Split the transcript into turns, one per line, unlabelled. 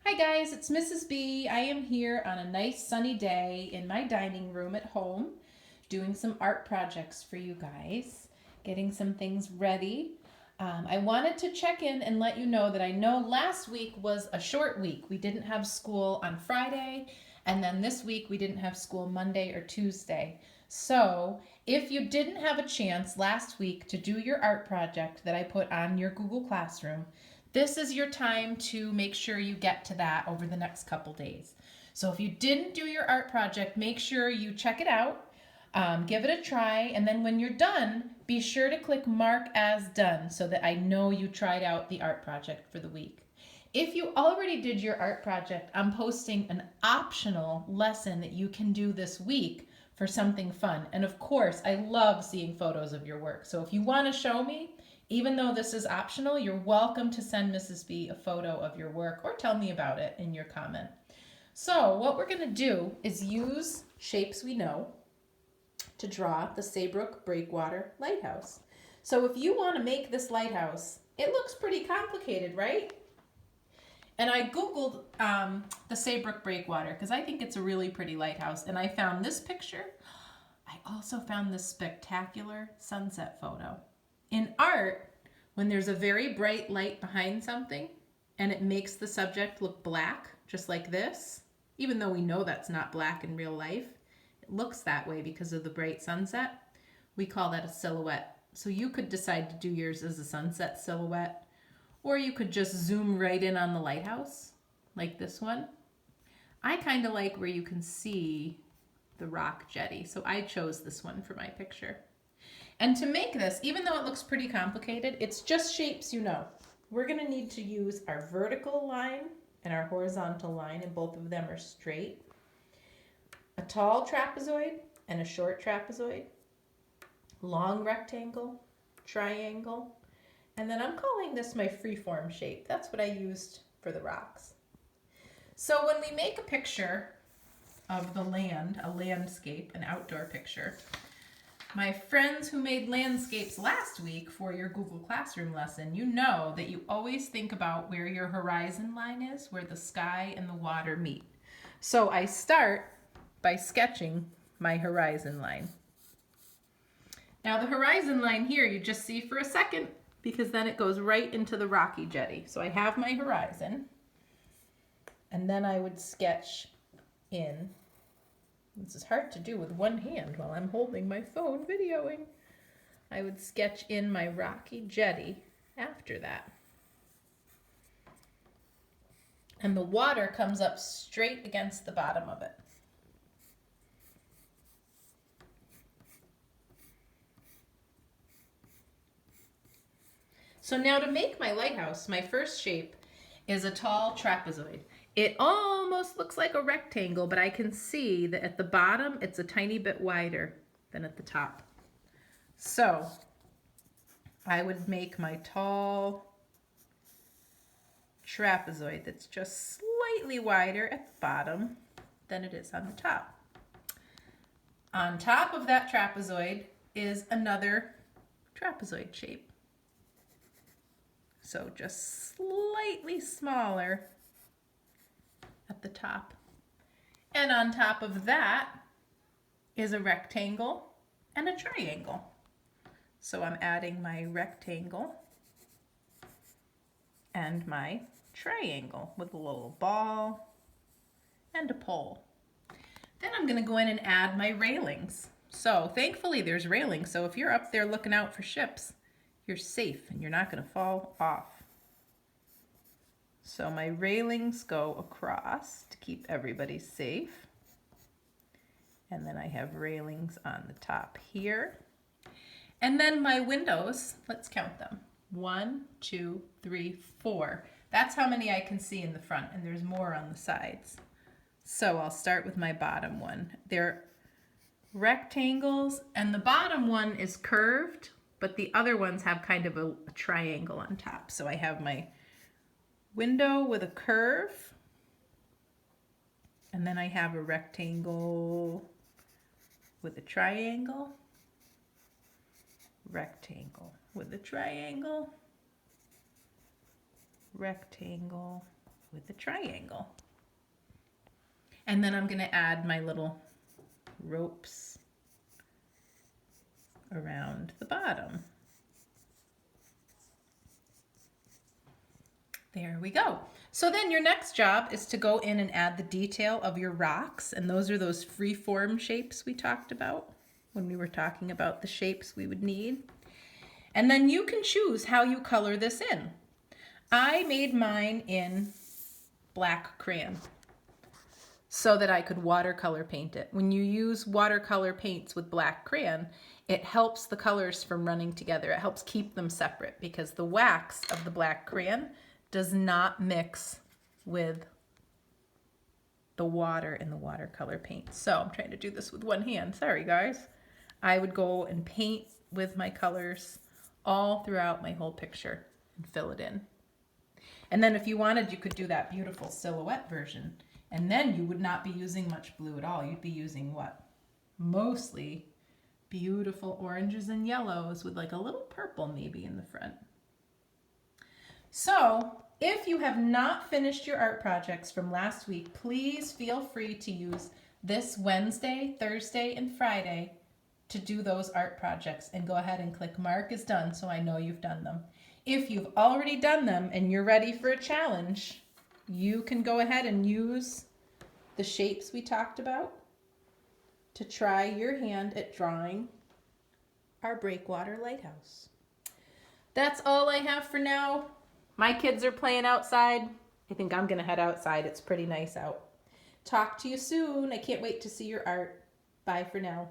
Hi guys, it's Mrs. B. I am here on a nice sunny day in my dining room at home doing some art projects for you guys, getting some things ready. I wanted to check in and let you know that I know last week was a short week. We didn't have school on Friday, and then this week we didn't have school Monday or Tuesday. So, if you didn't have a chance last week to do your art project that I put on your Google Classroom, this is your time to make sure you get to that over the next couple days. So if you didn't do your art project, make sure you check it out, give it a try, and then when you're done, be sure to click mark as done so that I know you tried out the art project for the week. If you already did your art project, I'm posting an optional lesson that you can do this week for something fun. And of course, I love seeing photos of your work. So if you want to show me, even though this is optional, you're welcome to send Mrs. B a photo of your work or tell me about it in your comment. So what we're going to do is use shapes we know to draw the Saybrook Breakwater Lighthouse. So if you want to make this lighthouse, it looks pretty complicated, right? And I Googled the Saybrook Breakwater because I think it's a really pretty lighthouse, and I found this picture. I also found this spectacular sunset photo. In art, when there's a very bright light behind something and it makes the subject look black, just like this, even though we know that's not black in real life, it looks that way because of the bright sunset. We call that a silhouette. So you could decide to do yours as a sunset silhouette, or you could just zoom right in on the lighthouse, like this one. I kind of like where you can see the rock jetty, so I chose this one for my picture. And to make this, even though it looks pretty complicated, it's just shapes you know. We're going to need to use our vertical line and our horizontal line, and both of them are straight. A tall trapezoid and a short trapezoid. Long rectangle, triangle, and then I'm calling this my freeform shape. That's what I used for the rocks. So when we make a picture of the land, a landscape, an outdoor picture, my friends who made landscapes last week for your Google Classroom lesson, you know that you always think about where your horizon line is, where the sky and the water meet. So I start by sketching my horizon line. Now the horizon line here you just see for a second because then it goes right into the rocky jetty. So I have my horizon, and then I would sketch in. This is hard to do with one hand while I'm holding my phone videoing. I would sketch in my rocky jetty after that. And the water comes up straight against the bottom of it. So now to make my lighthouse, my first shape is a tall trapezoid. It almost looks like a rectangle, but I can see that at the bottom it's a tiny bit wider than at the top. So I would make my tall trapezoid that's just slightly wider at the bottom than it is on the top. On top of that trapezoid is another trapezoid shape. So just slightly smaller at the top. And on top of that is a rectangle and a triangle. So I'm adding my rectangle and my triangle with a little ball and a pole. Then I'm going to go in and add my railings. So thankfully there's railings, so if you're up there looking out for ships, you're safe and you're not going to fall off. So my railings go across to keep everybody safe. And then I have railings on the top here. And then my windows, let's count them. 1, 2, 3, 4. That's how many I can see in the front, and there's more on the sides. So I'll start with my bottom one. They're rectangles, and the bottom one is curved, but the other ones have kind of a triangle on top. So I have my window with a curve, and then I have a rectangle with a triangle, rectangle with a triangle, rectangle with a triangle. And then I'm going to add my little ropes around the bottom. There we go. So then your next job is to go in and add the detail of your rocks, and those are those free-form shapes we talked about when we were talking about the shapes we would need. And then you can choose how you color this in. I made mine in black crayon so that I could watercolor paint it. When you use watercolor paints with black crayon, it helps the colors from running together. It helps keep them separate because the wax of the black crayon does not mix with the water in the watercolor paint. So I'm trying to do this with one hand. Sorry, guys. I would go and paint with my colors all throughout my whole picture and fill it in. And then if you wanted, you could do that beautiful silhouette version. And then you would not be using much blue at all. You'd be using what? Mostly beautiful oranges and yellows with like a little purple maybe in the front. So if you have not finished your art projects from last week, please feel free to use this Wednesday, Thursday, and Friday to do those art projects, and go ahead and click mark as done so I know you've done them. If you've already done them and you're ready for a challenge, you can go ahead and use the shapes we talked about to try your hand at drawing our Breakwater Lighthouse. That's all I have for now. My kids are playing outside. I think I'm gonna head outside. It's pretty nice out. Talk to you soon. I can't wait to see your art. Bye for now.